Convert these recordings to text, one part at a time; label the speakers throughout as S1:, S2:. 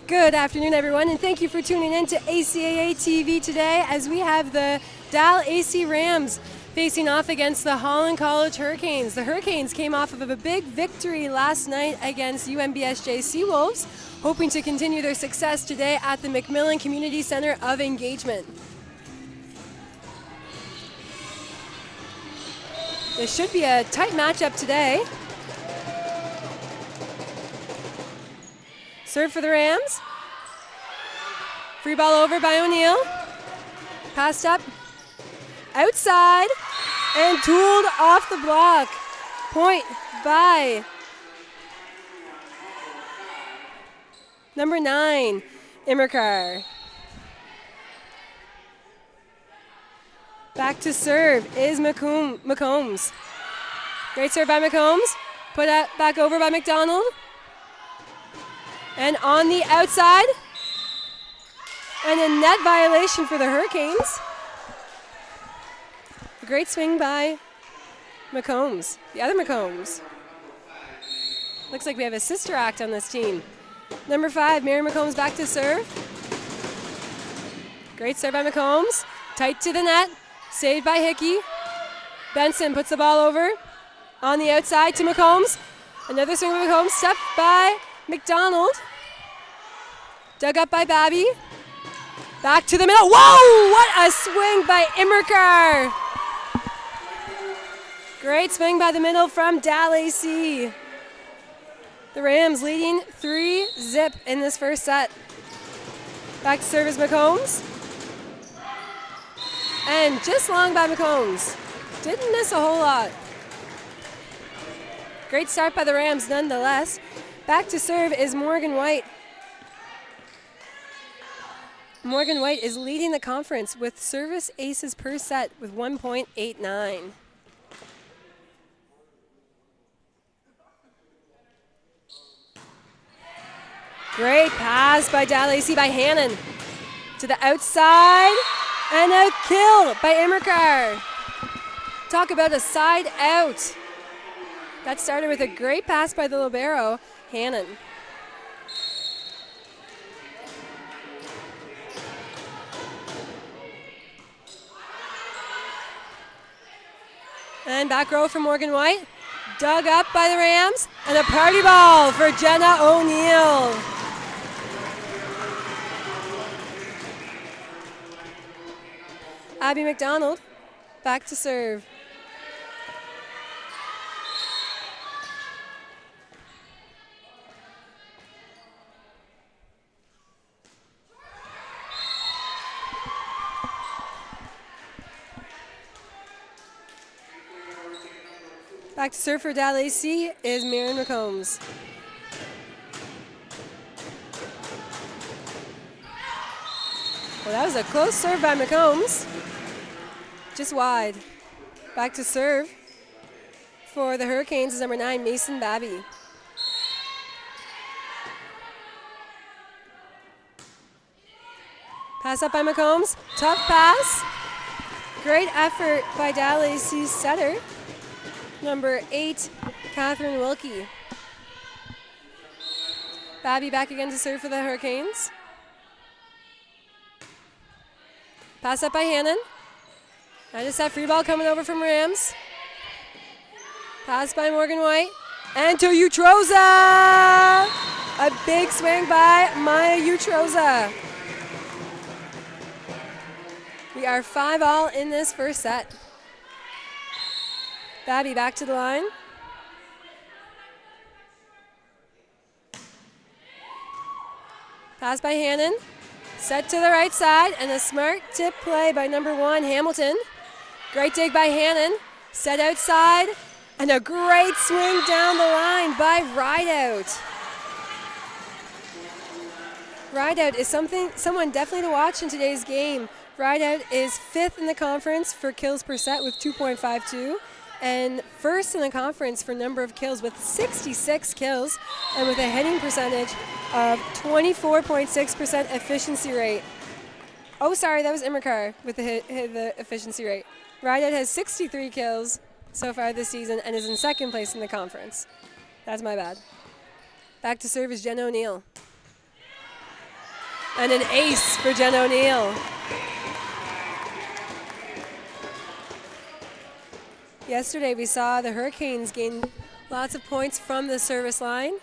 S1: Good afternoon, everyone, and thank you for tuning in to ACAA TV today as we have the DAL AC Rams facing off against the Holland College Hurricanes. The Hurricanes came off of a big victory last night against UMBSJ Seawolves, hoping to continue their success today at the McMillan Community Center of Engagement. This should be a tight matchup today. Serve for the Rams. Free ball over by O'Neill. Passed up. Outside. And tooled off the block. Point by number 9, Immerkar. Back to serve is McCombs. Great serve by McCombs. Put out back over by McDonald. And on the outside, and a net violation for the Hurricanes. A great swing by McCombs, the other McCombs. Looks like we have a sister act on this team. Number 5, Mary McCombs back to serve. Great serve by McCombs, tight to the net, saved by Hickey. Benson puts the ball over, on the outside to McCombs. Another swing by McCombs, step by McDonald. Dug up by Babby. Back to the middle. Whoa! What a swing by Immerkar. Great swing by the middle from DAL AC. The Rams leading 3-0 in this first set. Back to serve is McCombs. And just long by McCombs. Didn't miss a whole lot. Great start by the Rams nonetheless. Back to serve is Morgan White. Morgan White is leading the conference with service aces per set with 1.89. Great pass by DAL AC by Hannon. To the outside, and a kill by Immerkar. Talk about a side out. That started with a great pass by the libero, Hannon. And back row for Morgan White. Dug up by the Rams. And a party ball for Jenna O'Neill. Abby McDonald back to serve. Back to serve for DAL AC is Miriam McCombs. Well, that was a close serve by McCombs. Just wide. Back to serve for the Hurricanes is number 9, Mason Babby. Pass up by McCombs. Tough pass. Great effort by DAL AC's setter. Number 8, Catherine Wilkie. Babby back again to serve for the Hurricanes. Pass up by Hannon. And a set free ball coming over from Rams. Pass by Morgan White. And to Utroza! A big swing by Maya Utroza. We are 5-all in this first set. Babby back to the line. Pass by Hannon. Set to the right side, and a smart tip play by number 1, Hamilton. Great dig by Hannon. Set outside, and a great swing down the line by Rideout. Rideout is someone definitely to watch in today's game. Rideout is 5th in the conference for kills per set with 2.52. And first in the conference for number of kills with 66 kills and with a hitting percentage of 24.6% efficiency rate. Oh, sorry, that was Immerkar with the efficiency rate. Rideout has 63 kills so far this season and is in 2nd place in the conference. That's my bad. Back to serve is Jen O'Neill. And an ace for Jen O'Neill. Yesterday we saw the Hurricanes gain lots of points from the service line.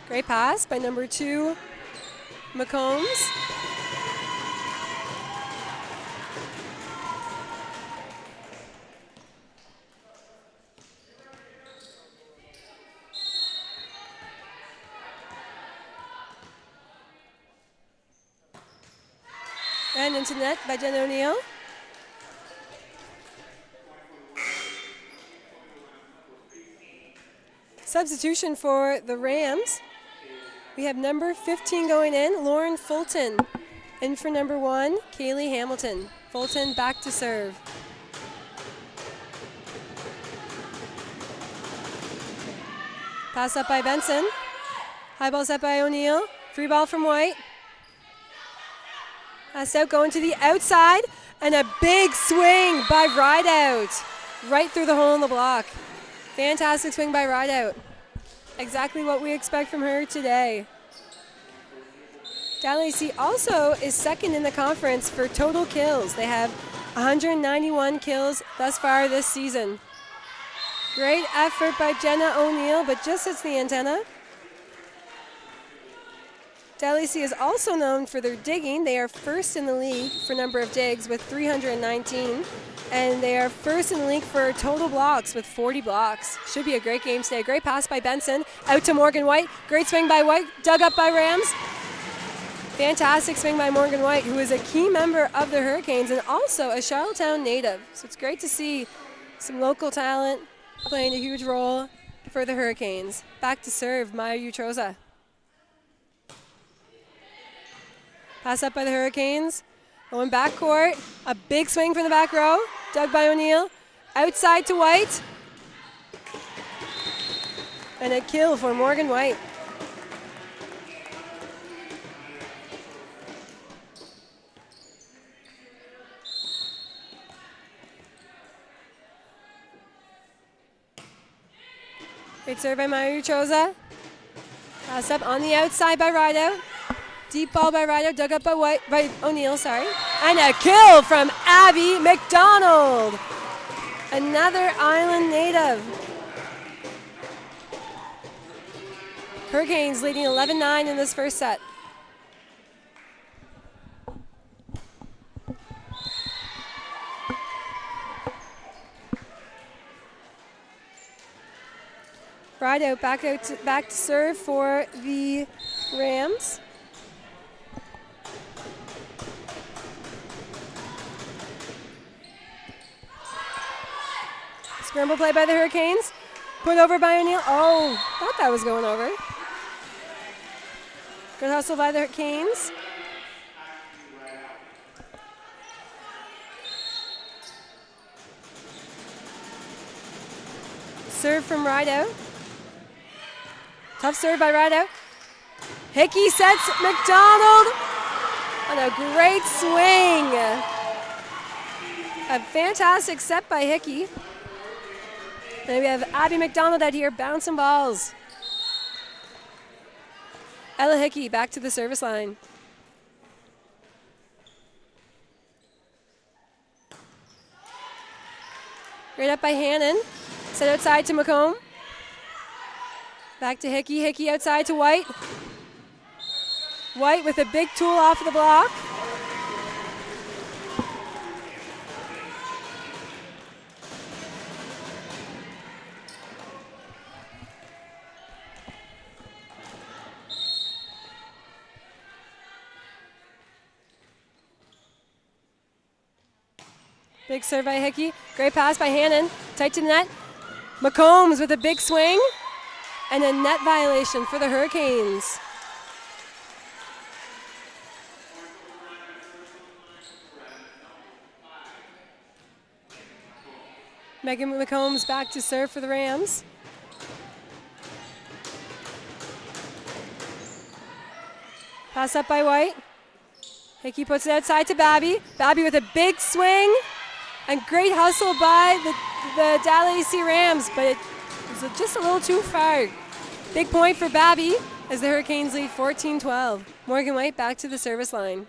S1: Great pass by number 2, McCombs. And into net by Jen O'Neill. Substitution for the Rams. We have number 15 going in, Lauren Fulton. In for number 1, Kaylee Hamilton. Fulton back to serve. Pass up by Benson. High ball set by O'Neill. Free ball from White. Pass out going to the outside. And a big swing by Rideout. Right through the hole in the block. Fantastic swing by Rideout. Exactly what we expect from her today. DAL AC also is second in the conference for total kills. They have 191 kills thus far this season. Great effort by Jenna O'Neill, but just hits the antenna. DAL AC is also known for their digging. They are first in the league for number of digs with 319. And they are first in the league for total blocks with 40 blocks. Should be a great game today. Great pass by Benson. Out to Morgan White. Great swing by White. Dug up by Rams. Fantastic swing by Morgan White, who is a key member of the Hurricanes and also a Charlottetown native. So it's great to see some local talent playing a huge role for the Hurricanes. Back to serve, Maya Utroza. Pass up by the Hurricanes. Going backcourt. A big swing from the back row. Dug by O'Neill. Outside to White. And a kill for Morgan White. Great serve by Maya Utroza. Pass up on the outside by Rideout. Deep ball by Rideout, dug up by O'Neill, sorry. And a kill from Abby McDonald. Another Island native. Hurricanes leading 11-9 in this first set. Rideout back to serve for the Rams. Scramble play by the Hurricanes. Put over by O'Neill. Oh, thought that was going over. Good hustle by the Hurricanes. Serve from Rideout. Tough serve by Rideout. Hickey sets McDonald on a great swing. A fantastic set by Hickey. And we have Abby McDonald out here bouncing balls. Ella Hickey back to the service line. Right up by Hannon. Set outside to McComb. Back to Hickey. Hickey outside to White. White with a big tool off of the block. Big serve by Hickey. Great pass by Hannon. Tight to the net. McCombs with a big swing. And a net violation for the Hurricanes. Megan McCombs back to serve for the Rams. Pass up by White. Hickey puts it outside to Babby. Babby with a big swing. And great hustle by the DAL AC Rams, but It's just a little too far. Big point for Babby as the Hurricanes lead 14-12. Morgan White back to the service line.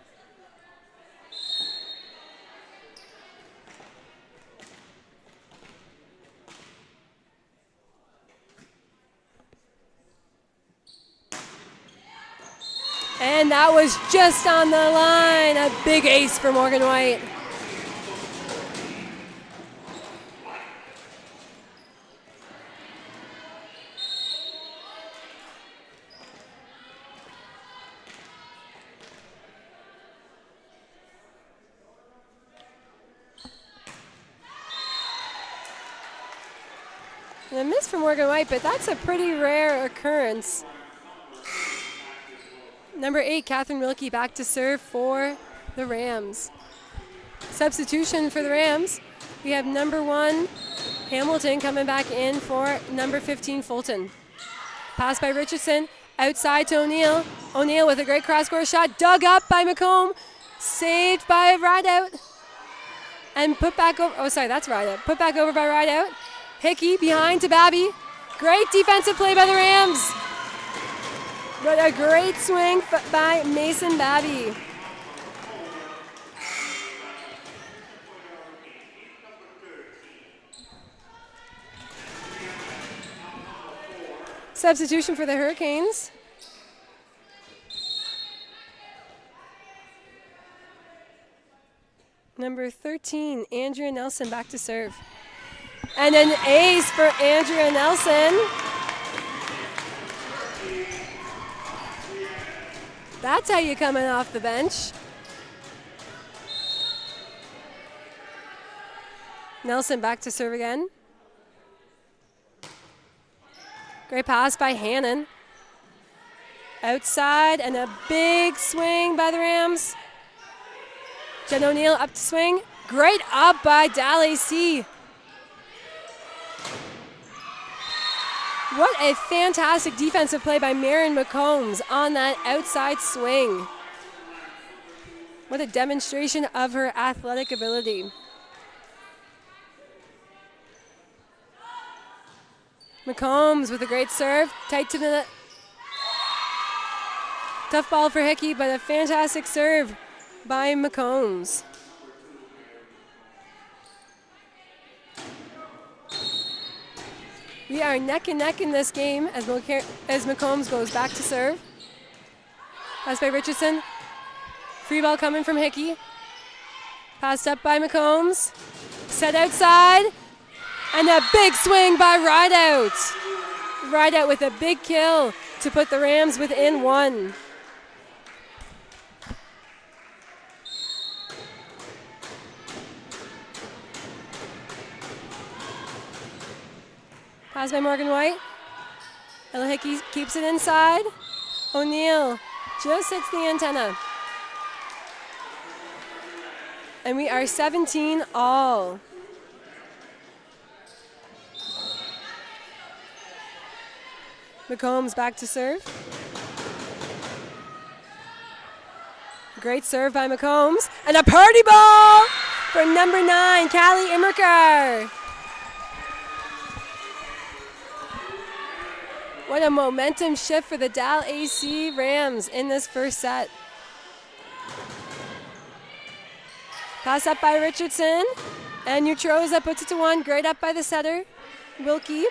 S1: And that was just on the line. A big ace for Morgan White. And a miss for Morgan White, but that's a pretty rare occurrence. Number 8, Catherine Wilkie back to serve for the Rams. Substitution for the Rams. We have number 1, Hamilton, coming back in for number 15, Fulton. Pass by Richardson, outside to O'Neill. O'Neill with a great cross-court shot, dug up by McComb, saved by Rideout, and put back over, oh sorry, that's Rideout. Put back over by Rideout. Hickey behind to Babby. Great defensive play by the Rams. But a great swing by Mason Babby. Substitution for the Hurricanes. Number 13, Andrea Nelson back to serve. And an ace for Andrea Nelson. That's how you come in off the bench. Nelson back to serve again. Great pass by Hannon. Outside and a big swing by the Rams. Jen O'Neill up to swing. Great up by DAL AC. What a fantastic defensive play by Marin McCombs on that outside swing. What a demonstration of her athletic ability. McCombs with a great serve, tight to the net. Tough ball for Hickey, but a fantastic serve by McCombs. We are neck and neck in this game as McCombs goes back to serve. Pass by Richardson. Free ball coming from Hickey. Passed up by McCombs. Set outside. And a big swing by Rideout. Rideout with a big kill to put the Rams within 1. Pass by Morgan White. Ella Hickey keeps it inside. O'Neill just hits the antenna. And we are 17 all. McCombs back to serve. Great serve by McCombs. And a party ball for number 9, Callie Immerkar. What a momentum shift for the DAL AC Rams in this first set. Pass up by Richardson. And Neutroza puts it to 1. Great up by the setter, Wilkie.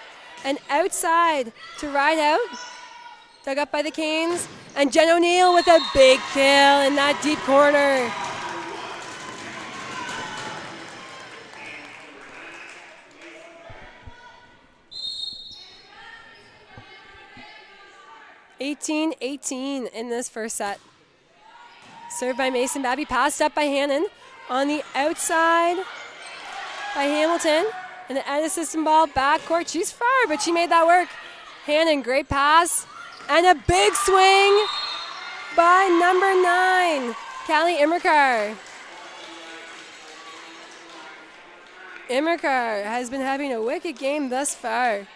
S1: And outside to Rideout. Dug up by the Canes. And Jen O'Neill with a big kill in that deep corner. (18-18) in this first set. Served by Mason Babby, passed up by Hannon. On the outside by Hamilton. And an out-of-system ball, backcourt. She's far, but she made that work. Hannon, great pass. And a big swing by number 9, Callie Immerkar. Immerkar has been having a wicked game thus far.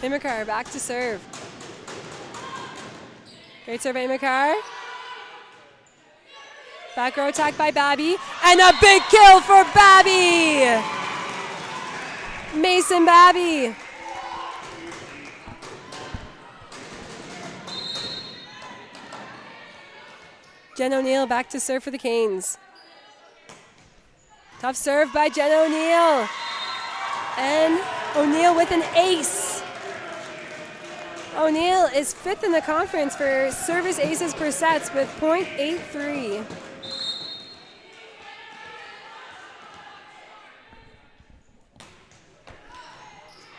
S1: Immerkar back to serve. Great serve by Immerkar. Back row attack by Babby. And a big kill for Babby. Mason Babby. Jen O'Neill back to serve for the Canes. Tough serve by Jen O'Neill. And O'Neill with an ace. O'Neill is 5th in the conference for service aces per sets with .83.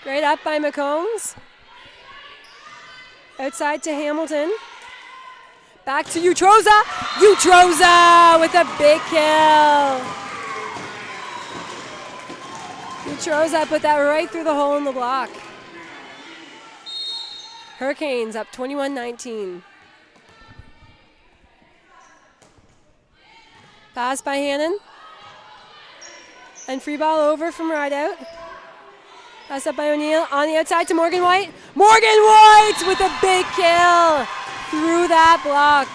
S1: Great up by McCombs. Outside to Hamilton. Back to Utroza. Utroza with a big kill. Utroza put that right through the hole in the block. Hurricanes up 21-19. Pass by Hannon. And free ball over from Rideout. Pass up by O'Neill. On the outside to Morgan White. Morgan White with a big kill through that block.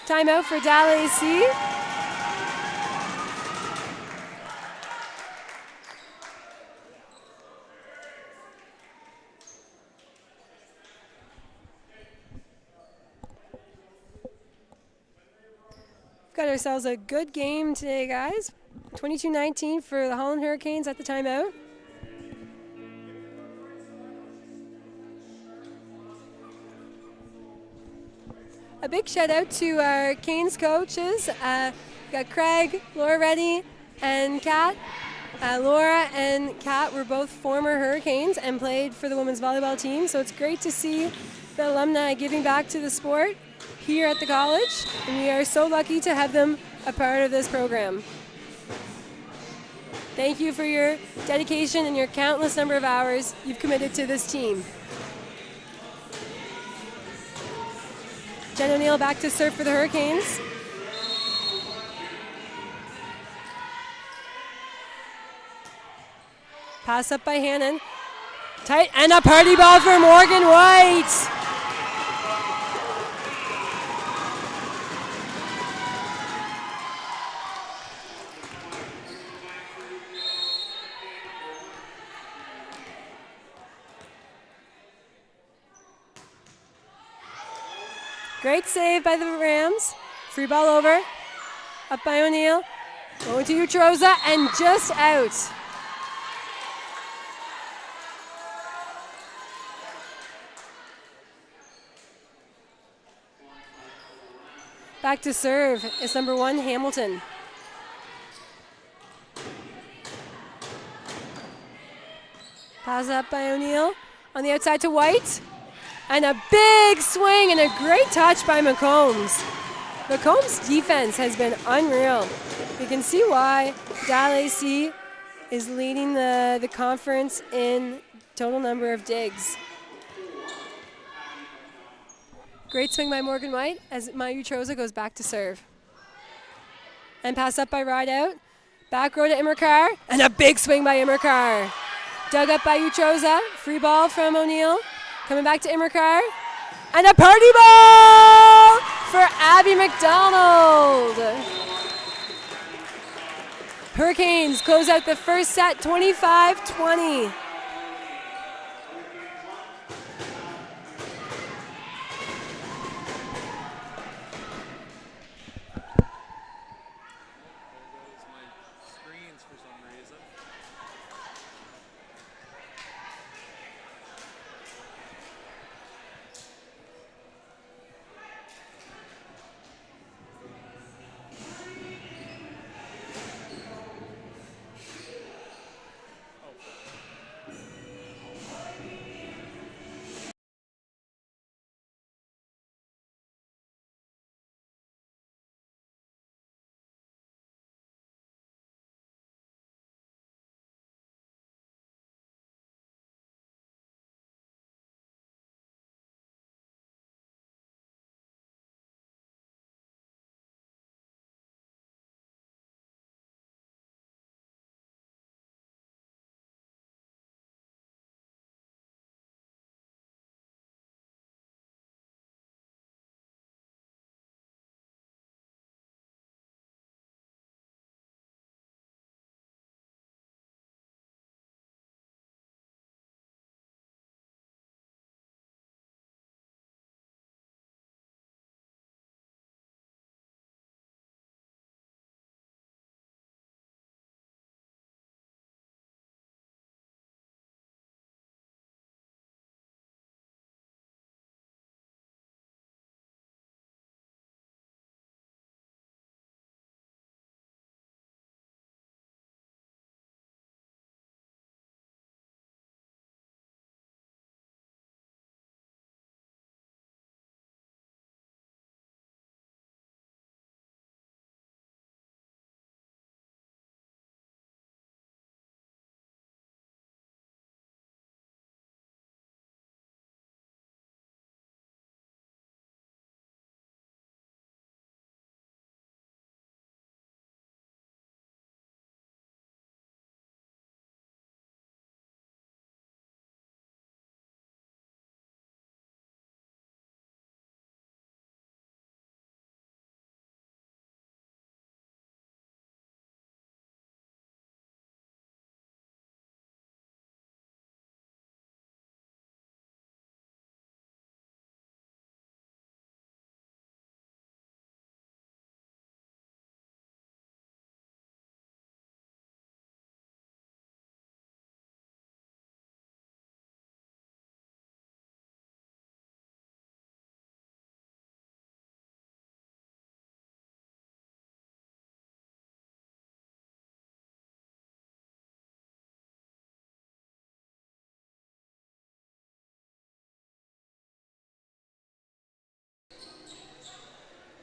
S1: Timeout for DAL AC. Got ourselves a good game today, guys. 22-19 for the Holland Hurricanes at the timeout. A big shout out to our Canes coaches. We got Craig, Laura Reddy, and Kat. Laura and Kat were both former Hurricanes and played for the women's volleyball team, so it's great to see the alumni giving back to the sport here at the college, and we are so lucky to have them a part of this program. Thank you for your dedication and your countless number of hours you've committed to this team. Jen O'Neill back to serve for the Hurricanes. Pass up by Hannon. Tight, and a party ball for Morgan White. Great save by the Rams. Free ball over. Up by O'Neill. Going to Utroza and just out. Back to serve is number 1, Hamilton. Pass up by O'Neill. On the outside to White. And a big swing and a great touch by McCombs. McCombs' defense has been unreal. You can see why DAL AC is leading the conference in total number of digs. Great swing by Morgan White as Mayu Troza goes back to serve. And pass up by Rideout. Back row to Immercar. And a big swing by Immercar. Dug up by Utroza. Free ball from O'Neill. Coming back to Immercar. And a party ball for Abby McDonald. Hurricanes close out the first set 25-20.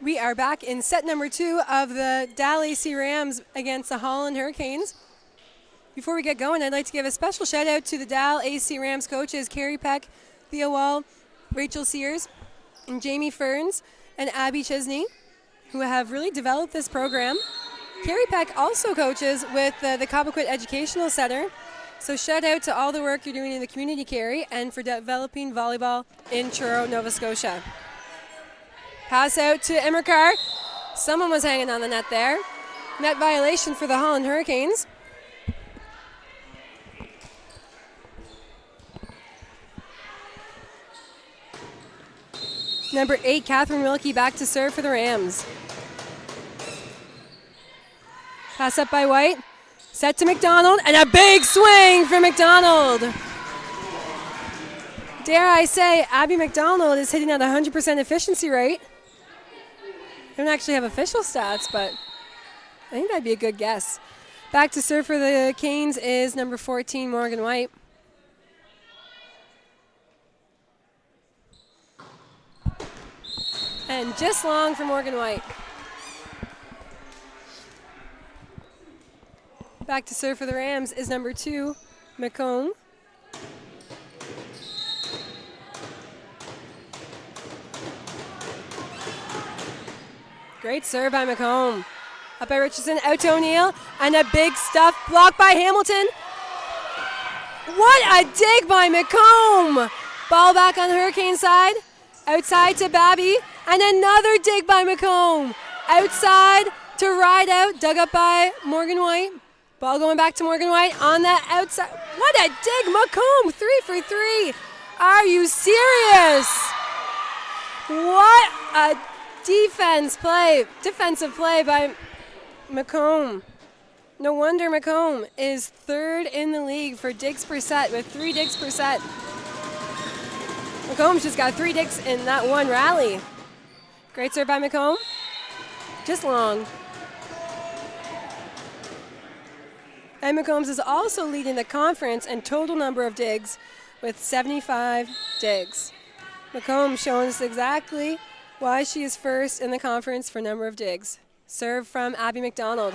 S1: We are back in set number 2 of the DAL AC Rams against the Holland Hurricanes. Before we get going, I'd like to give a special shout out to the DAL AC Rams coaches, Carrie Peck, Thea Wall, Rachel Sears, and Jamie Ferns, and Abby Chisney, who have really developed this program. Carrie Peck also coaches with the Cobequid Educational Center. So shout out to all the work you're doing in the community, Carrie, and for developing volleyball in Truro, Nova Scotia. Pass out to Immercar. Someone was hanging on the net there. Net violation for the Holland Hurricanes. Number 8, Catherine Wilkie, back to serve for the Rams. Pass up by White. Set to McDonald, and a big swing for McDonald. Dare I say, Abby McDonald is hitting at 100% efficiency rate. I don't actually have official stats, but I think that'd be a good guess. Back to serve for the Canes is number 14, Morgan White. And just long for Morgan White. Back to serve for the Rams is number 2, McComb. Great serve by McComb. Up by Richardson, out to O'Neill, and a big stuff block by Hamilton. What a dig by McComb! Ball back on the Hurricane side. Outside to Babby, and another dig by McComb. Outside to Ride Out, dug up by Morgan White. Ball going back to Morgan White on the outside. What a dig, McComb, 3 for 3. Are you serious? What a defensive play by McComb. No wonder McComb is 3rd in the league for digs per set with 3 digs per set. McComb's just got 3 digs in that one rally. Great serve by McComb. Just long. And McCombs is also leading the conference in total number of digs with 75 digs. McComb showing us exactly why she is 1st in the conference for number of digs. Serve from Abby McDonald.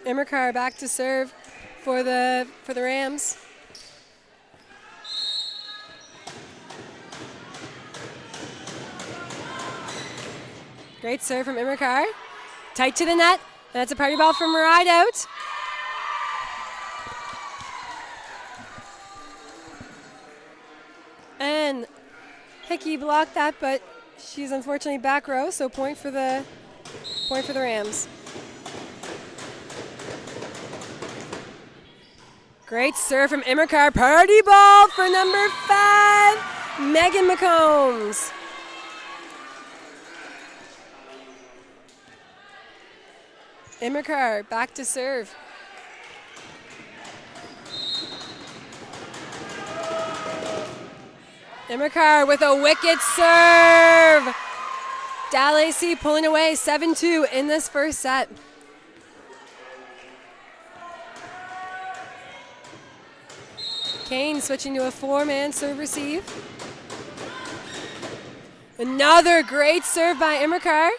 S1: Immercar back to serve for the Rams. Great serve from Immercar. Tight to the net. That's a party ball from Ride Out. And Hickey blocked that, but she's unfortunately back row, so point for the Rams. Great serve from Immercar. Party ball for number 5, Megan McCombs. Immercar back to serve. Immercar with a wicked serve. DAL AC pulling away 7-2 in this first set. Kane switching to a 4-man serve receive. Another great serve by Immercar.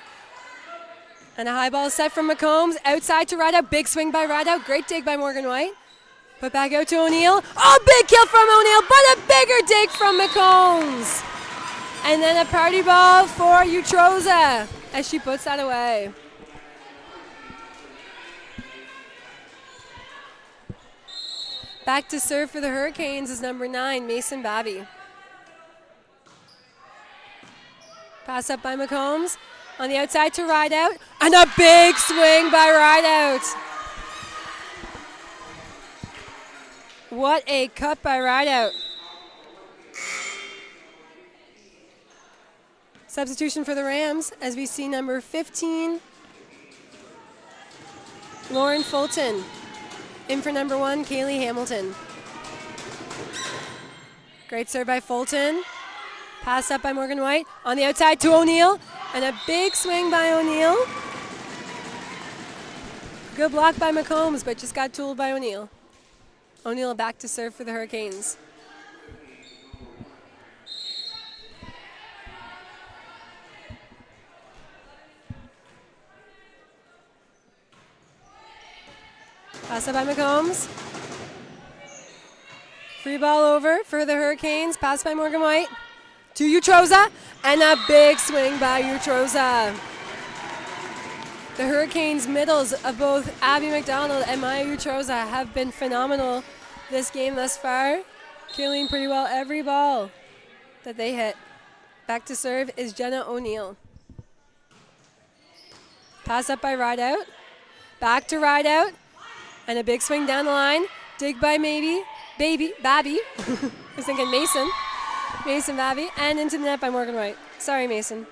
S1: And a high ball set from McCombs. Outside to Ride Out. Big swing by Ride Out. Great dig by Morgan White. Put back out to O'Neill. Oh, big kill from O'Neill, but a bigger dig from McCombs. And then a party ball for Utroza as she puts that away. Back to serve for the Hurricanes is number 9, Mason Babby. Pass up by McCombs. On the outside to Ride Out. And a big swing by Ride Out. What a cut by Ride Out. Substitution for the Rams as we see number 15, Lauren Fulton. In for number 1, Kaylee Hamilton. Great serve by Fulton. Pass up by Morgan White. On the outside to O'Neill. And a big swing by O'Neill. Good block by McCombs, but just got tooled by O'Neill. O'Neill back to serve for the Hurricanes. Pass up by McCombs. Free ball over for the Hurricanes. Pass by Morgan White to Utroza, and a big swing by Utroza. The Hurricanes' middles of both Abby McDonald and Maya Utroza have been phenomenal this game thus far, killing pretty well every ball that they hit. Back to serve is Jenna O'Neill. Pass up by Rideout. Back to Rideout. And a big swing down the line. Dig by Babby. I was thinking Mason. Mason Babby. And into the net by Morgan White. Sorry, Mason,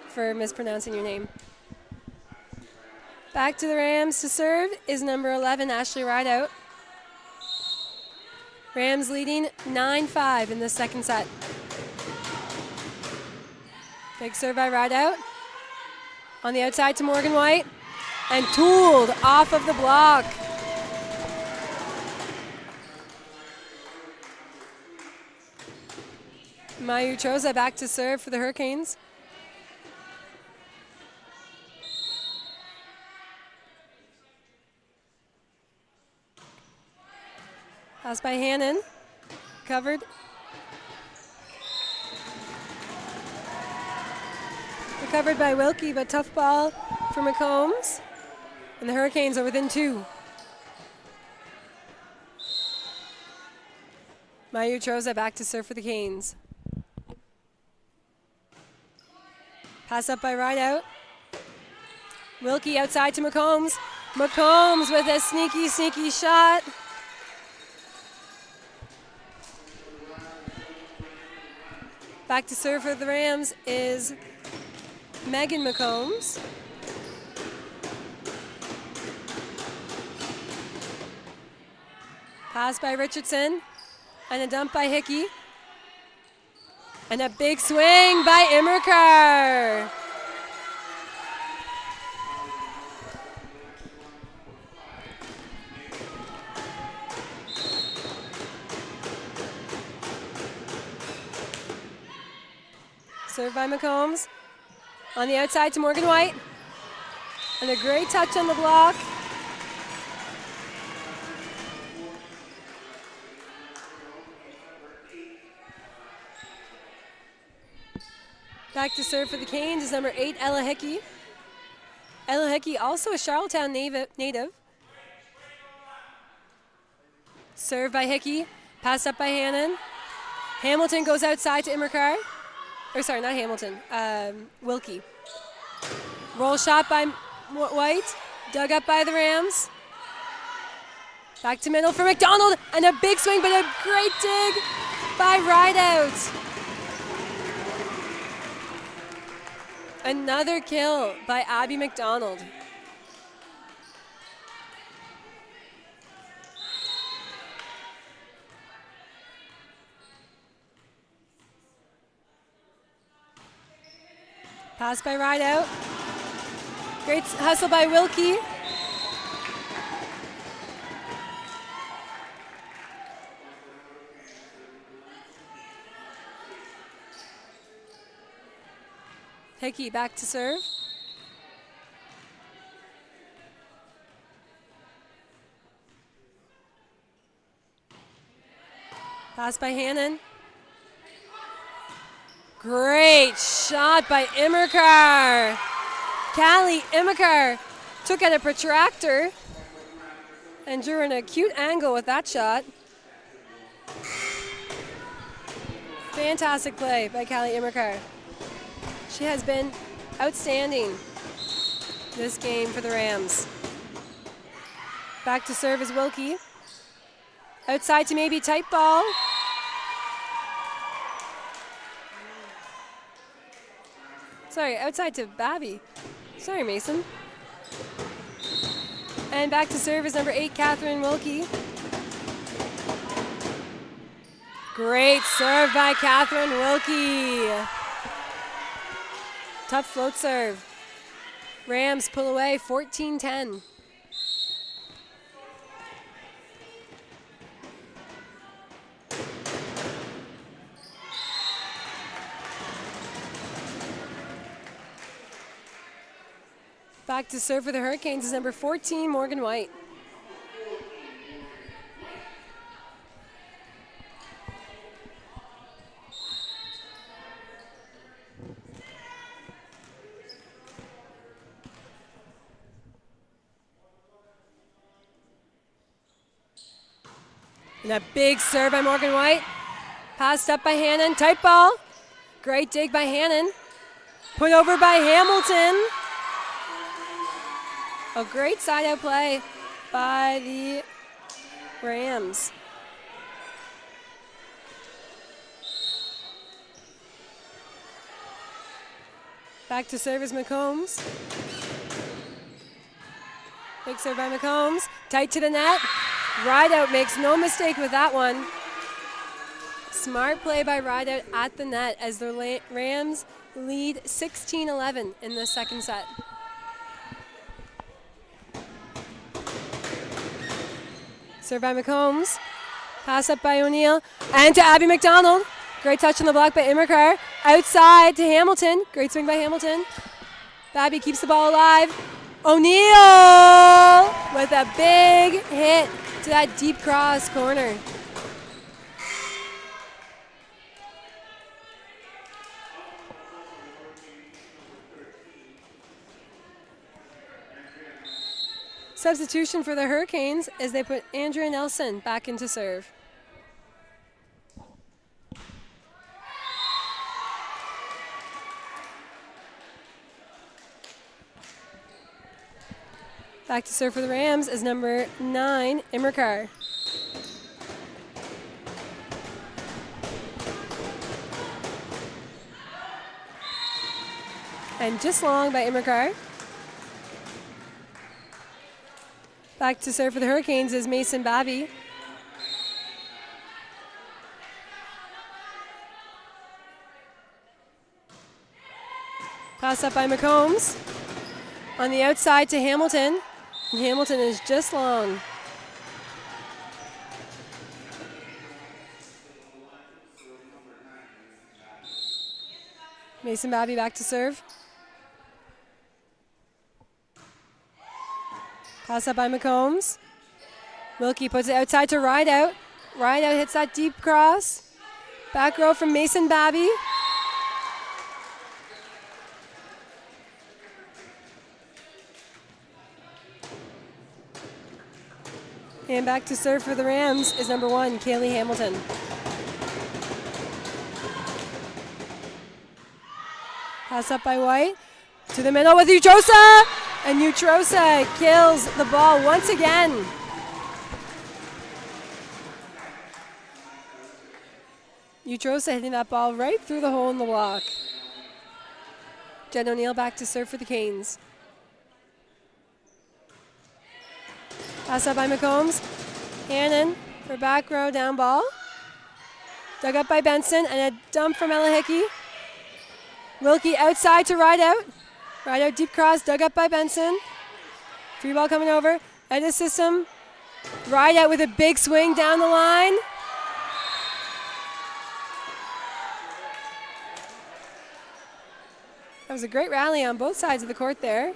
S1: for mispronouncing your name. Back to the Rams to serve is number 11, Ashley Rideout. Rams leading 9-5 in the second set. Big serve by Rideout. On the outside to Morgan White. And tooled off of the block. Maya Utroza back to serve for the Hurricanes. Pass by Hannon. Covered. Recovered by Wilkie, but tough ball for McCombs. And the Hurricanes are within 2. Maya Utroza back to serve for the Canes. Pass up by Rideout. Wilkie outside to McCombs. McCombs with a sneaky shot. Back to serve for the Rams is Megan McCombs. Pass by Richardson. And a dump by Hickey. And a big swing by Immerkar. Served by McCombs. On the outside to Morgan White. And a great touch on the block. Back to serve for the Canes is number 8, Ella Hickey. Ella Hickey, also a Charlottetown native. Served by Hickey. Passed up by Hannon. Hamilton goes outside to Immerkar. Or sorry, not Hamilton. Wilkie. Roll shot by White. Dug up by the Rams. Back to middle for McDonald. And a big swing, but a great dig by Rideout. Another kill by Abby McDonald. Pass by Rideout. Great hustle by Wilkie. Hickey back to serve. Pass by Hannon. Great shot by Immerkar. Callie Immerkar took out a protractor and drew an acute angle with that shot. Fantastic play by Callie Immerkar. She has been outstanding this game for the Rams. Back to serve is Wilkie. Outside to maybe tight ball. Sorry, outside to Babby. Sorry, Mason. And back to serve is number 8, Catherine Wilkie. Great serve by Catherine Wilkie. Tough float serve. Rams pull away 14-10. Back to serve for the Hurricanes is number 14, Morgan White. And a big serve by Morgan White. Passed up by Hannon. Tight ball. Great dig by Hannon. Put over by Hamilton. A great side-out play by the Rams. Back to serve is McCombs. Big serve by McCombs. Tight to the net. Rideout makes no mistake with that one. Smart play by Rideout at the net as the Rams lead 16-11 in the second set. Serve by McCombs. Pass up by O'Neill. And to Abby McDonald. Great touch on the block by Immercar. Outside to Hamilton. Great swing by Hamilton. Babby keeps the ball alive. O'Neill with a big hit to that deep cross corner. Substitution for the Hurricanes as they put Andrea Nelson back into serve. Back to serve for the Rams is number 9, Immercar. And just long by Immercar. Back to serve for the Hurricanes is Mason Babby. Pass up by McCombs. On the outside to Hamilton. And Hamilton is just long. Mason Babby back to serve. Pass up by McCombs. Wilkie puts it outside to Rideout. Rideout hits that deep cross. Back row from Mason Babby. And back to serve for the Rams is number 1, Kaylee Hamilton. Pass up by White. To the middle with Utrosa! And Utrosa kills the ball once again. Utrosa hitting that ball right through the hole in the block. Jen O'Neill back to serve for the Canes. Pass up by McCombs. Hannon for back row down ball. Dug up by Benson and a dump from Ella Hickey. Wilkie outside to Rideout. Rideout deep cross, dug up by Benson. Free ball coming over. Out of system. Rideout with a big swing down the line. That was a great rally on both sides of the court there.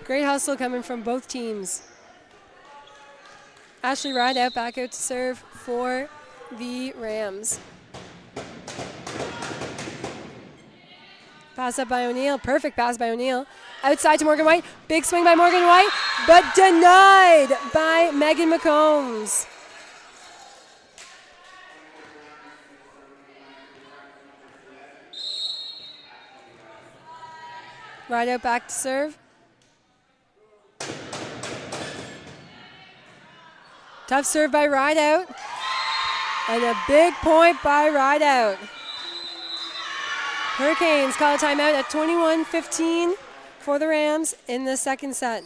S1: Great hustle coming from both teams. Ashley Rideout back out to serve for the Rams. Pass up by O'Neill. Perfect pass by O'Neill. Outside to Morgan White. Big swing by Morgan White, but denied by Megan McCombs. Rideout back to serve. Tough serve by Rideout. And a big point by Rideout. Hurricanes call a timeout at 21:15 for the Rams in the second set.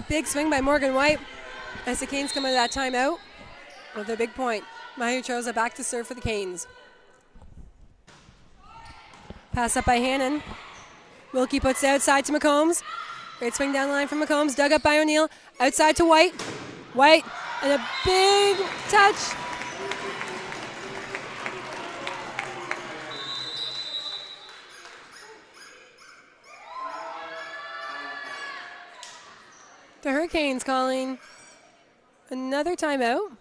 S1: Big swing by Morgan White as the Canes come out of that timeout with a big point. Mahutroza back to serve for the Canes. Pass up by Hannon. Wilkie puts it outside to McCombs. Great swing down the line from McCombs. Dug up by O'Neill. Outside to White. White and a big touch. The Hurricanes calling another timeout.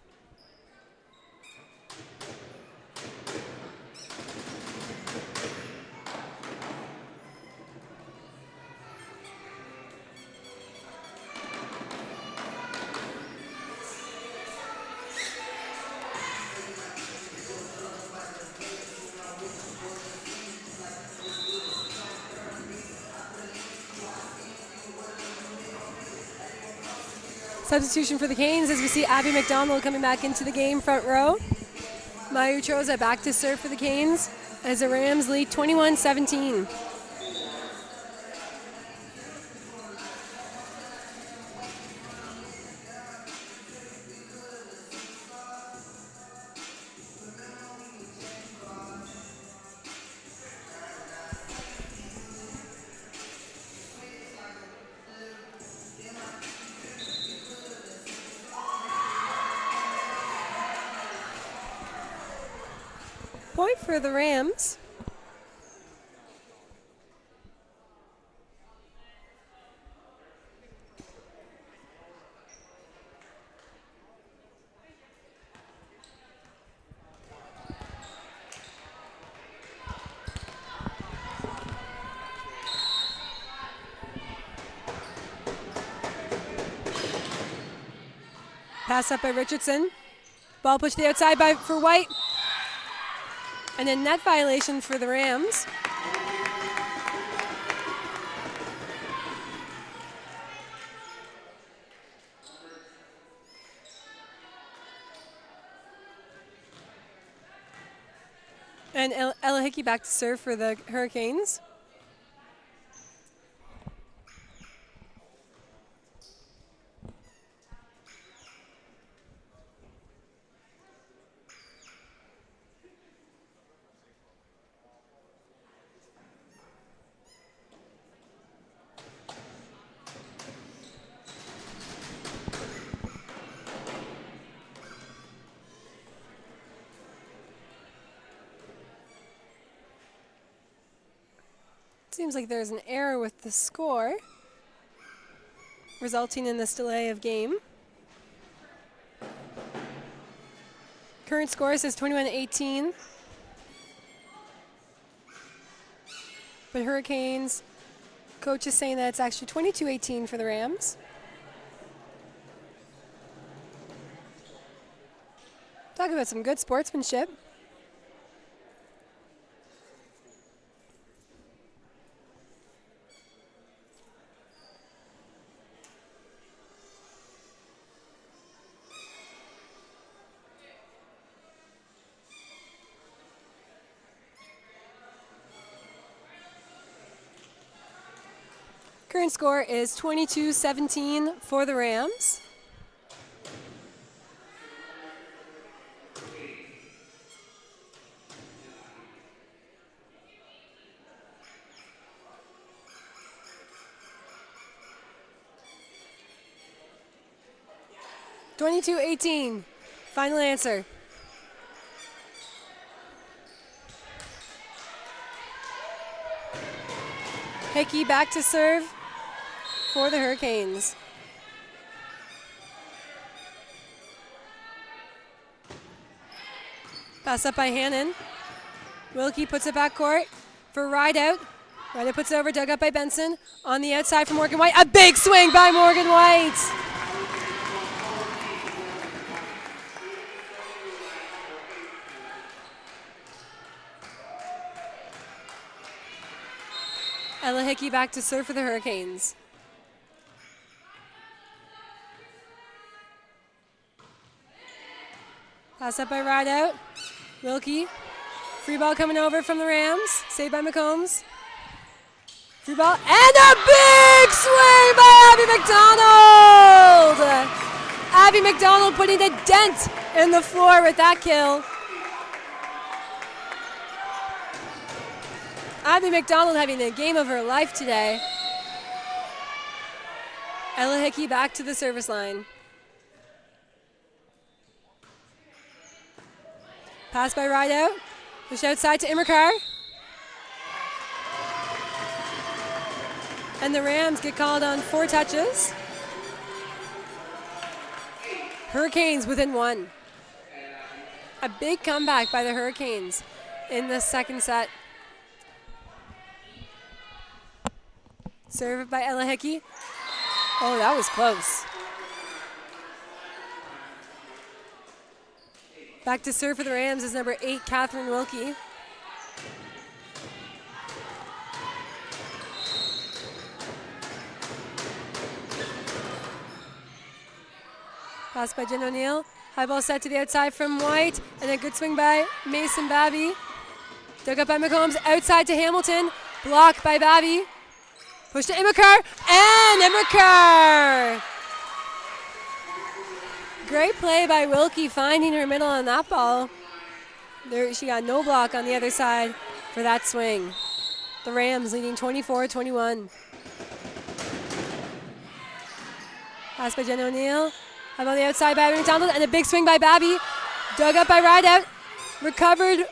S1: Substitution for the Canes as we see Abby McDonald coming back into the game front row. Mahutroza back to serve for the Canes as the Rams lead 21-17. Point for the Rams. Pass up by Richardson. Ball pushed to the outside for White. And a net violation for the Rams. And Ella Hickey back to serve for the Hurricanes. Seems like there's an error with the score, resulting in this delay of game. Current score says 21-18. But Hurricanes coach is saying that it's actually 22-18 for the Rams. Talk about some good sportsmanship. Current score is 22-17 for the Rams. (22-18). Final answer. Hickey back to serve for the Hurricanes. Pass up by Hannon. Wilkie puts it back court for Rideout. Rideout puts it over, dug up by Benson. On the outside for Morgan White. A big swing by Morgan White. Ella Hickey back to serve for the Hurricanes. Pass up by Rideout. Wilkie. Free ball coming over from the Rams. Saved by McCombs. Free ball. And a big swing by Abby McDonald! Abby McDonald putting a dent in the floor with that kill. Abby McDonald having the game of her life today. Ella Hickey back to the service line. Pass by Rideout. Push outside to Immercar. And the Rams get called on 4 touches. Hurricanes within 1. A big comeback by the Hurricanes in the second set. Served by Ella Hickey. Oh, that was close. Back to serve for the Rams is number 8, Catherine Wilkie. Pass by Jen O'Neill. High ball set to the outside from White. And a good swing by Mason Babby. Dug up by McCombs. Outside to Hamilton. Blocked by Babby. Push to Immercar. And Immercar! Great play by Wilkie finding her middle on that ball. There, she got no block on the other side for that swing. The Rams leading 24-21. Pass by Jen O'Neill. How about the outside by McDonald and a big swing by Babby. Dug up by Rideout. Recovered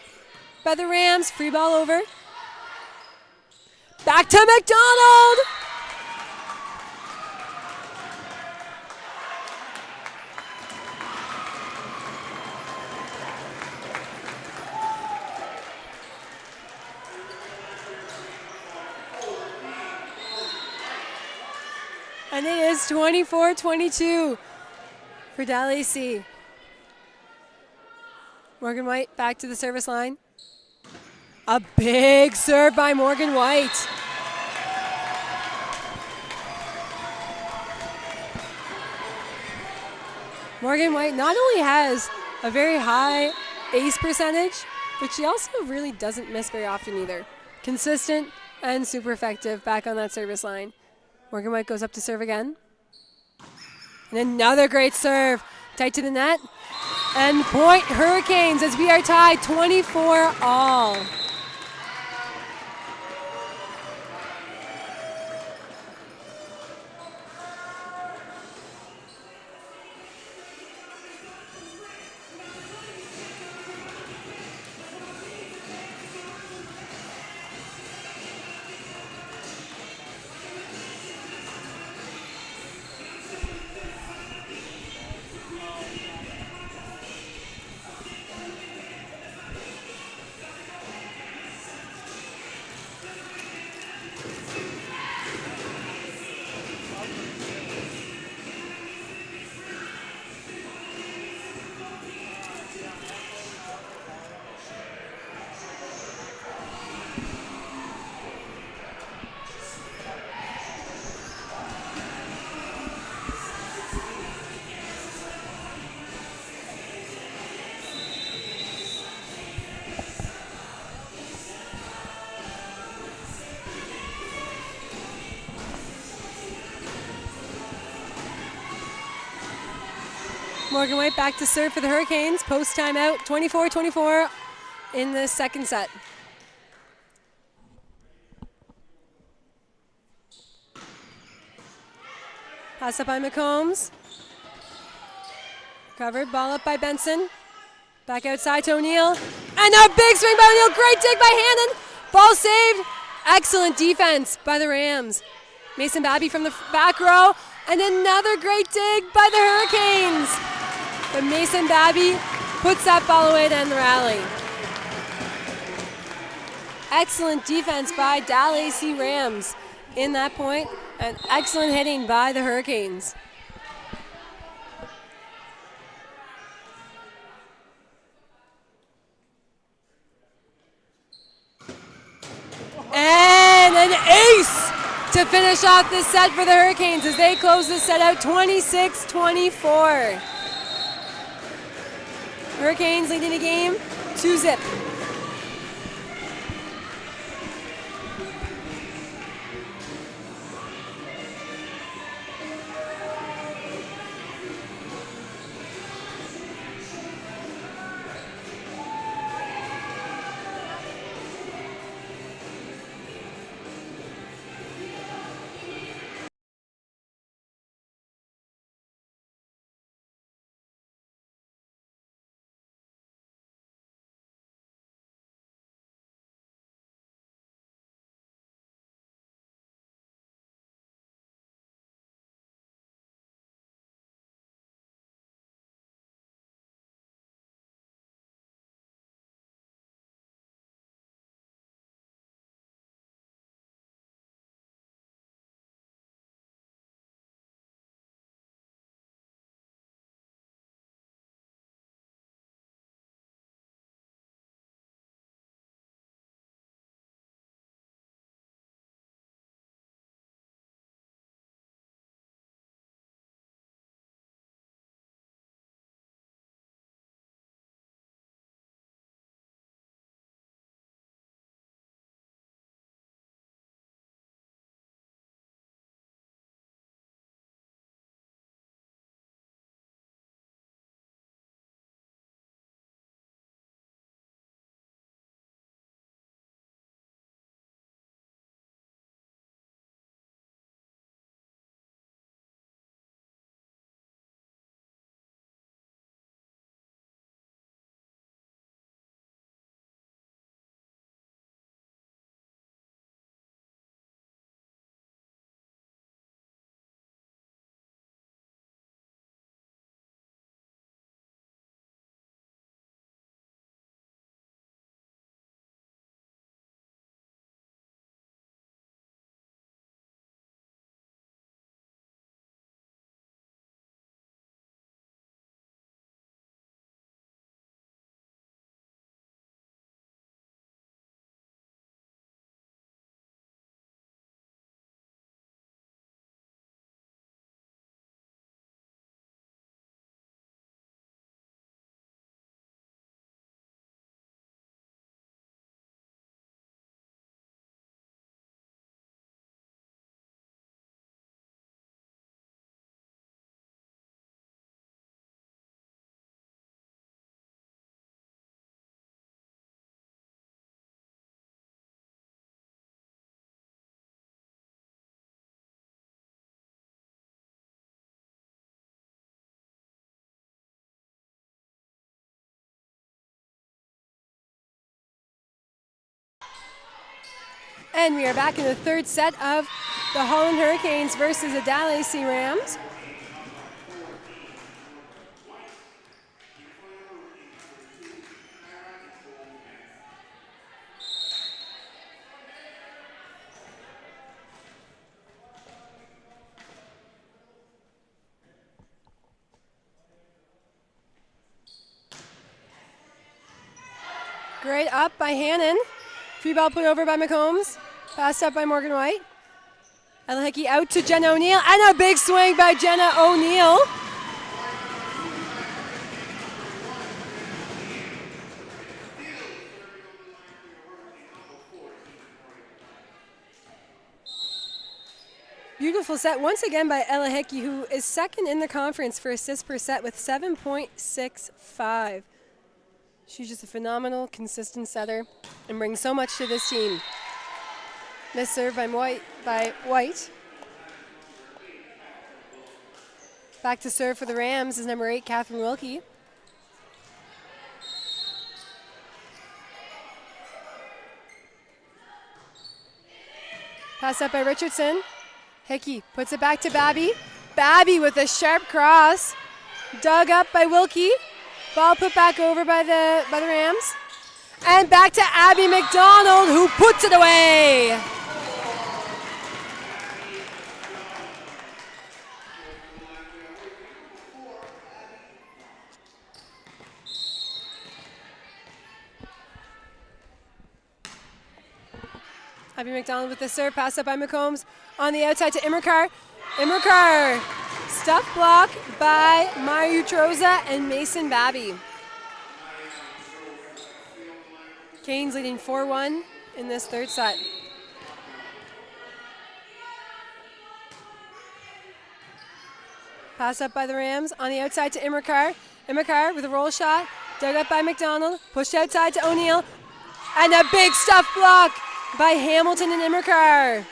S1: by the Rams. Free ball over. Back to McDonald! And it is 24-22 for DAL AC. Morgan White back to the service line. A big serve by Morgan White. Morgan White not only has a very high ace percentage, but she also really doesn't miss very often either. Consistent and super effective back on that service line. Morgan White goes up to serve again. And another great serve. Tight to the net. And point Hurricanes as we are tied 24-all. Morgan White back to serve for the Hurricanes. Post timeout, 24-24 in the second set. Pass up by McCombs. Covered, ball up by Benson. Back outside to O'Neill. And a big swing by O'Neill. Great dig by Hannon. Ball saved. Excellent defense by the Rams. Mason Babby from the back row. And another great dig by the Hurricanes. But Mason Babby puts that ball away to end the rally. Excellent defense by DAL AC Rams in that point, and excellent hitting by the Hurricanes. And an ace to finish off this set for the Hurricanes as they close this set out 26-24. Hurricanes leading the game 2-0. And we are back in the third set of the Holland Hurricanes versus the DAL AC Rams. Great up by Hannon. Free ball put over by McCombs. Passed up by Morgan White. Elhickey out to Jenna O'Neill. And a big swing by Jenna O'Neill. Beautiful set once again by Ella Hickey, who is second in the conference for assists per set with 7.65. She's just a phenomenal, consistent setter and brings so much to this team. This serve by White. Back to serve for the Rams is number 8, Catherine Wilkie. Pass up by Richardson. Hickey puts it back to Babby. Babby with a sharp cross. Dug up by Wilkie. Ball put back over by the Rams. And back to Abby McDonald, who puts it away. Abby McDonald with the serve, pass up by McCombs. On the outside to Immerkar. Immerkar, stuff block by Mayu Troza and Mason Babby. Canes leading 4-1 in this third set. Pass up by the Rams. On the outside to Immerkar. Immerkar with a roll shot. Dug up by McDonald. Pushed outside to O'Neill. And a big stuff block by Hamilton and Immerkar.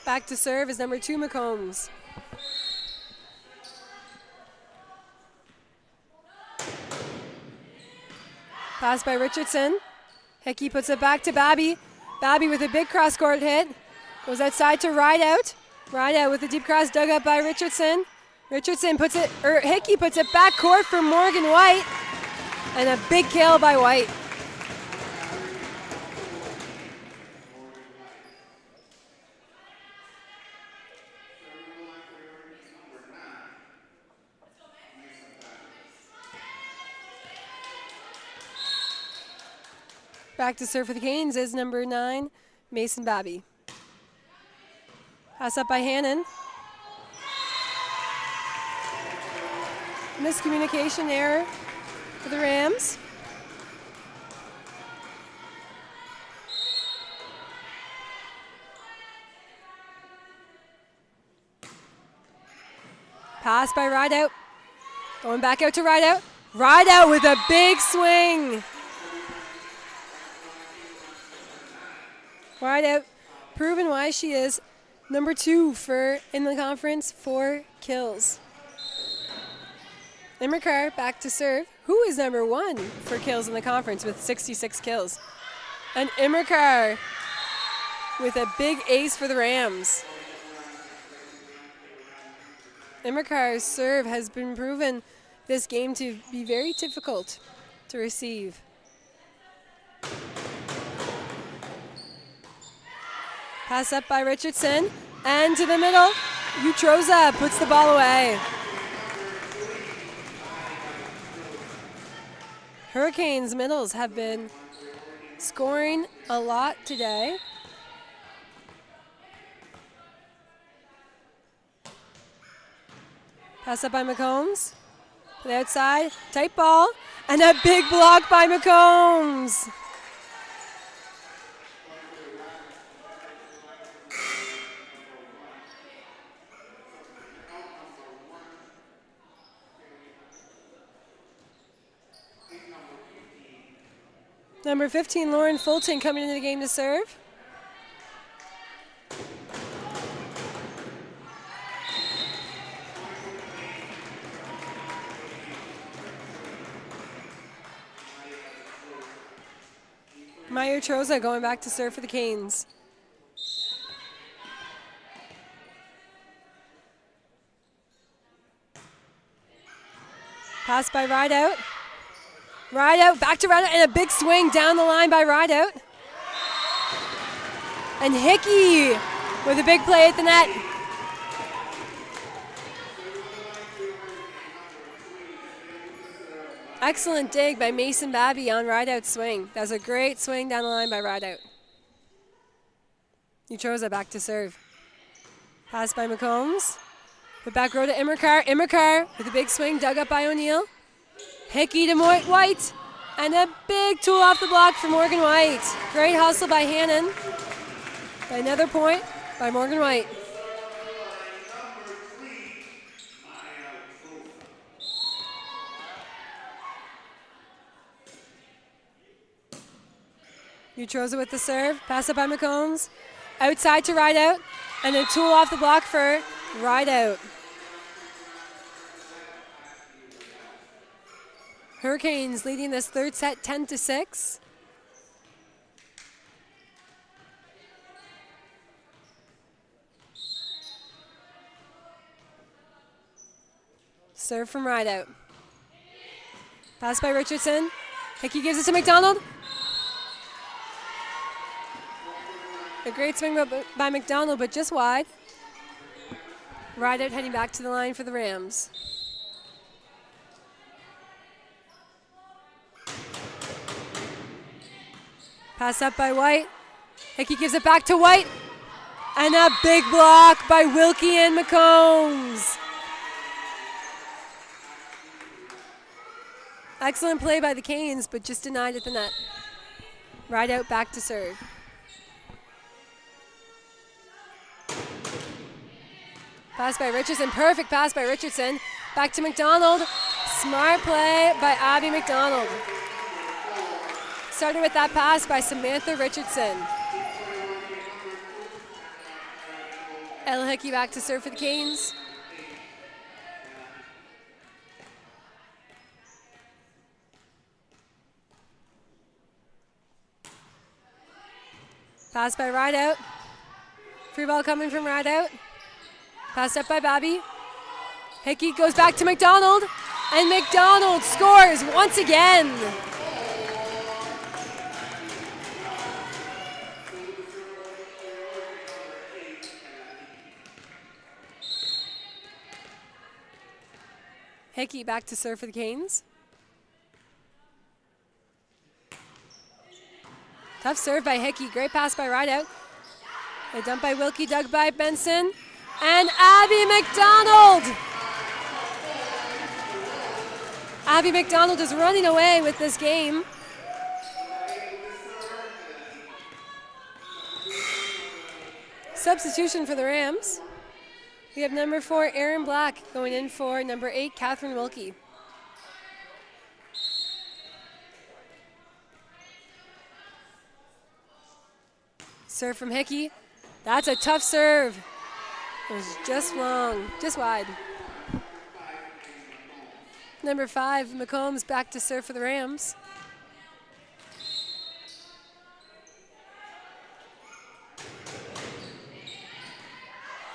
S1: Back to serve is number 2, McCombs. Pass by Richardson. Hickey puts it back to Babby. Babby with a big cross-court hit. Goes outside to Rideout. Rideout with a deep cross dug up by Richardson. Richardson puts it, or Hickey puts it back court for Morgan White. And a big kill by White. Back to serve for the Canes is number 9, Mason Babby. Pass up by Hannon. Miscommunication error for the Rams. Pass by Rideout. Going back out to Rideout. Rideout with a big swing. Rideout, proven why she is number 2 in the conference for kills. Immerkar back to serve, who is number 1 for kills in the conference with 66 kills. And Immerkar with a big ace for the Rams. Immerkar's serve has been proven this game to be very difficult to receive. Pass up by Richardson, and to the middle, Utroza puts the ball away. Hurricanes middles have been scoring a lot today. Pass up by McCombs, to the outside, tight ball, and a big block by McCombs. Number 15, Lauren Fulton, coming into the game to serve. Maya Troza going back to serve for the Canes. Pass by Rideout. Rideout, back to Rideout, and a big swing down the line by Rideout. And Hickey with a big play at the net. Excellent dig by Mason Babby on Rideout's swing. That was a great swing down the line by Rideout. Utroza back to serve. Pass by McCombs. The back row to Immercar. Immercar with a big swing dug up by O'Neill. Hickey to White. And a big tool off the block for Morgan White. Great hustle by Hannon. Another point by Morgan White. Utroza with the serve. Pass up by McCombs. Outside to Rideout. And a tool off the block for Rideout. Hurricanes leading this third set 10-6. Serve from Rideout. Pass by Richardson. Hickey gives it to McDonald. A great swing by McDonald, but just wide. Rideout heading back to the line for the Rams. Pass up by White. Hickey gives it back to White. And a big block by Wilkie and McCombs. Excellent play by the Canes, but just denied at the net. Rideout back to serve. Pass by Richardson, perfect pass by Richardson. Back to McDonald. Smart play by Abby McDonald. Started with that pass by Samantha Richardson. Ella Hickey back to serve for the Canes. Pass by Rideout. Free ball coming from Rideout. Passed up by Babby. Hickey goes back to McDonald. And McDonald scores once again. Hickey back to serve for the Canes. Tough serve by Hickey. Great pass by Rideout. A dump by Wilkie, dug by Benson. And Abby McDonald! Abby McDonald is running away with this game. Substitution for the Rams. We have number 4, Erin Black, going in for number 8, Catherine Wilkie. Serve from Hickey. That's a tough serve. It was just long, just wide. Number 5, McCombs back to serve for the Rams.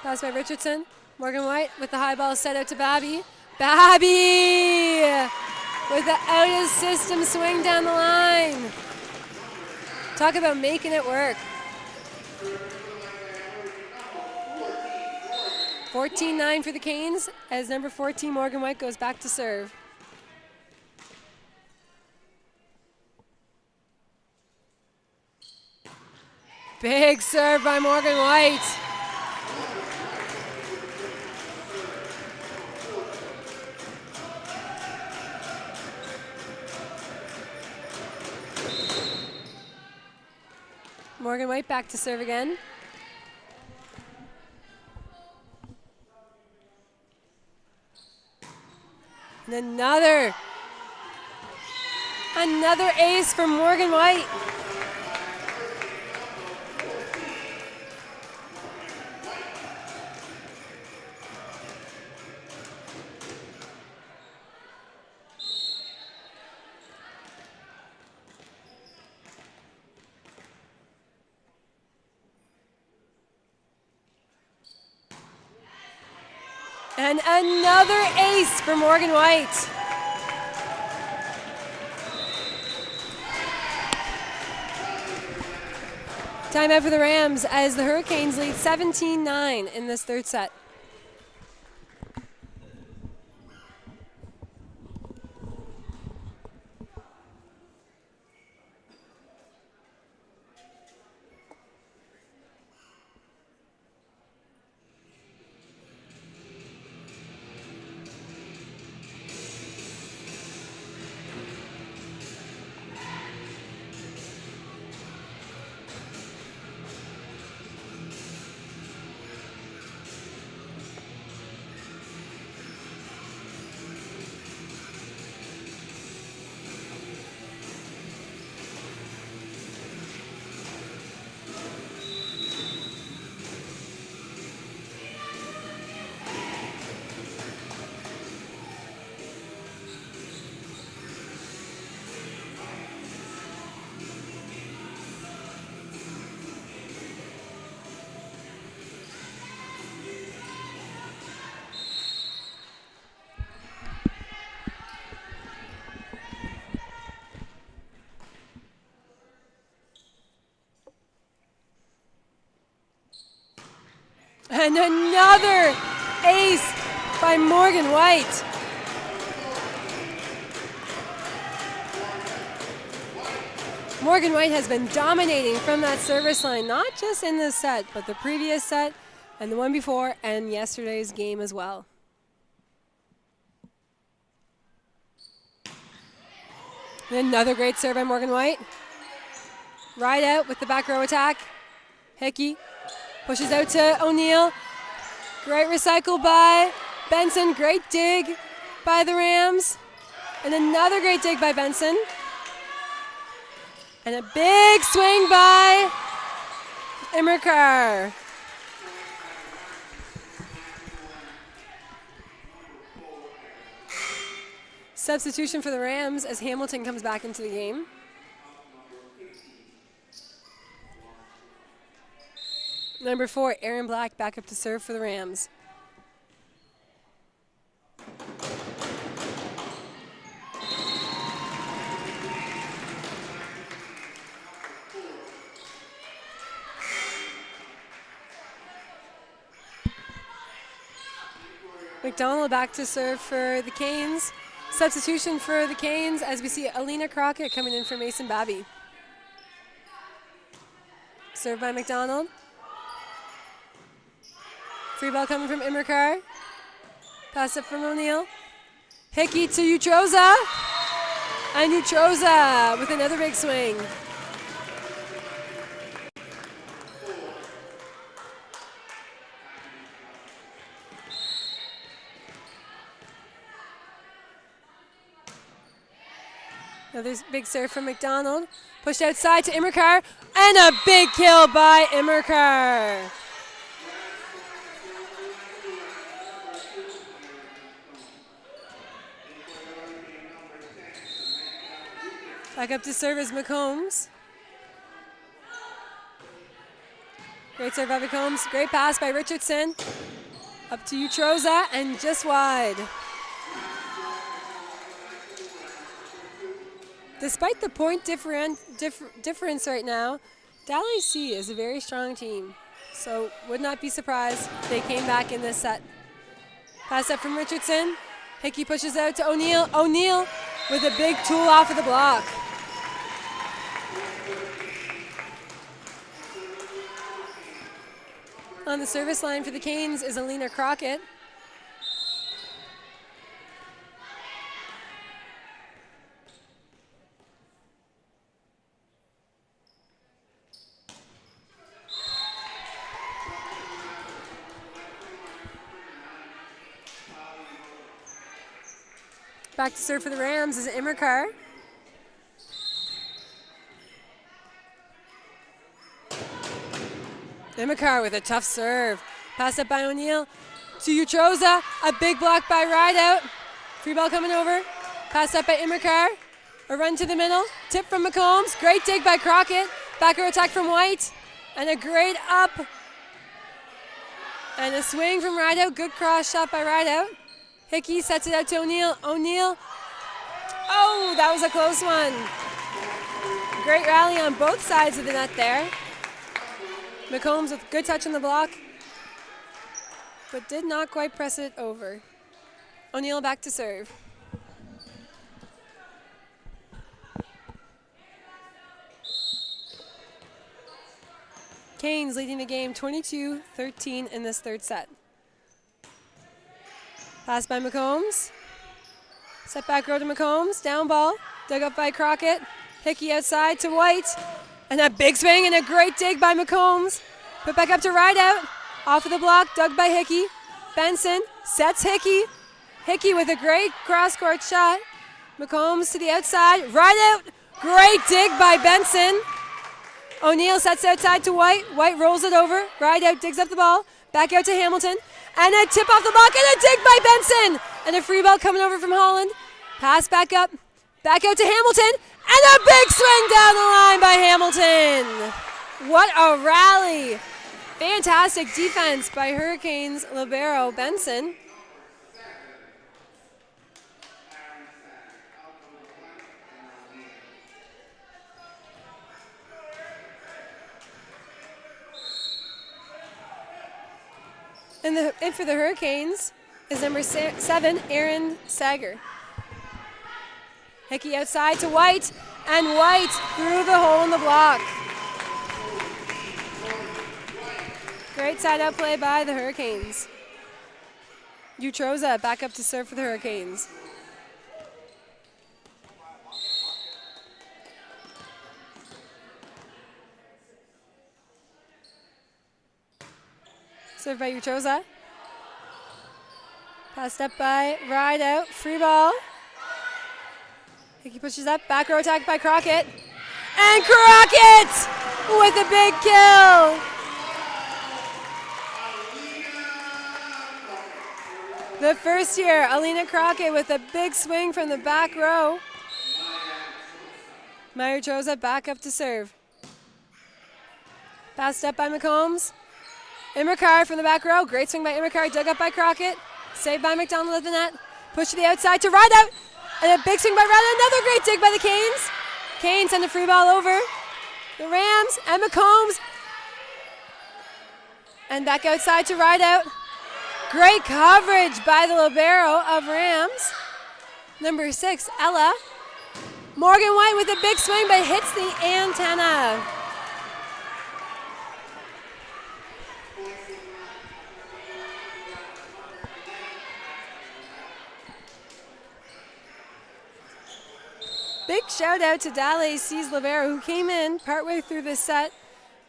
S1: Pass by Richardson. Morgan White with the high ball set out to Babby. Babby with the out of system swing down the line. Talk about making it work. 14-9 for the Canes as number 14, Morgan White, goes back to serve. Big serve by Morgan White. Morgan White back to serve again. And another ace from Morgan White. And another ace for Morgan White. Timeout for the Rams as the Hurricanes lead 17-9 in this third set. And another ace by Morgan White. Morgan White has been dominating from that service line, not just in this set, but the previous set and the one before and yesterday's game as well. Another great serve by Morgan White. Right out with the back row attack. Hickey pushes out to O'Neill. Great recycle by Benson. Great dig by the Rams. And another great dig by Benson. And a big swing by Immerkar. Substitution for the Rams as Hamilton comes back into the game. Number 4, Aaron Black back up to serve for the Rams. McDonald back to serve for the Canes. Substitution for the Canes as we see Alina Crockett coming in for Mason Babby. Served by McDonald. Free ball coming from Immerkar. Pass up from O'Neill. Hickey to Utroza. And Utroza with another big swing. Another big serve from McDonald. Pushed outside to Immerkar. And a big kill by Immerkar. Back up to serve is McCombs. Great serve by McCombs. Great pass by Richardson. Up to Utroza and just wide. Despite the point difference right now, DAL AC is a very strong team. So would not be surprised if they came back in this set. Pass up from Richardson. Hickey pushes out to O'Neill. O'Neill with a big tool off of the block. On the service line for the Canes is Alina Crockett. Back to serve for the Rams is Immerkar. Immerkar with a tough serve. Pass up by O'Neill to Utroza. A big block by Rideout. Free ball coming over. Pass up by Immerkar. A run to the middle. Tip from McCombs. Great dig by Crockett. Back row attack from White. And a great up And a swing from Rideout. Good cross shot by Rideout. Hickey sets it out to O'Neill. O'Neill. Oh, that was a close one. Great rally on both sides of the net there. McCombs with good touch on the block, but did not quite press it over. O'Neill back to serve. Canes leading the game 22-13 in this third set. Pass by McCombs. Set back row to McCombs. Down ball. Dug up by Crockett. Hickey outside to White. And a big swing and a great dig by McCombs. Put back up to Rideout. Off of the block. Dug by Hickey. Benson sets Hickey. Hickey with a great cross-court shot. McCombs to the outside. Rideout. Great dig by Benson. O'Neill sets outside to White. White rolls it over. Rideout digs up the ball. Back out to Hamilton. And a tip off the block and a dig by Benson. And a free ball coming over from Holland. Pass back up. Back out to Hamilton. And a big swing down the line by Hamilton. What a rally. Fantastic defense by Hurricanes libero Benson. And for the Hurricanes is number 7, Aaron Sager. Hickey outside to White, and White through the hole in the block. Great side-out play by the Hurricanes. Utroza back up to serve for the Hurricanes. Served by Utroza. Passed up by Rideout. Free ball. Hickey pushes up. Back row attack by Crockett. And Crockett with a big kill. The first year, Alina Crockett with a big swing from the back row. Utroza back up to serve. Passed up by McCombs. Immercar from the back row. Great swing by Immercar. Dug up by Crockett. Saved by McDonald at the net. Push to the outside to Rideout. And a big swing by Rideout. Another great dig by the Canes. Canes send a free ball over. The Rams and McCombs. And back outside to Rideout. Great coverage by the libero of Rams. Number 6, Ella. Morgan White with a big swing but hits the antenna. Big shout out to DAL AC's libero who came in partway through this set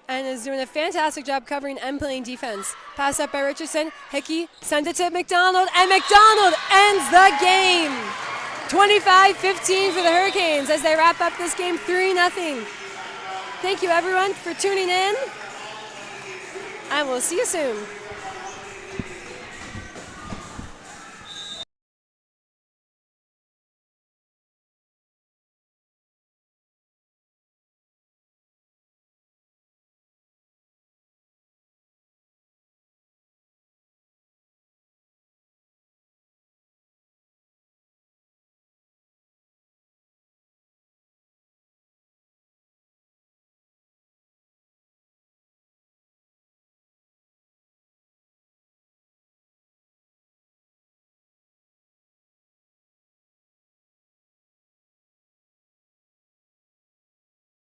S1: and is doing a fantastic job covering and playing defense. Pass up by Richardson. Hickey sends it to McDonald, and McDonald ends the game. 25-15 for the Hurricanes as they wrap up this game 3-0. Thank you everyone for tuning in, and we'll see you soon.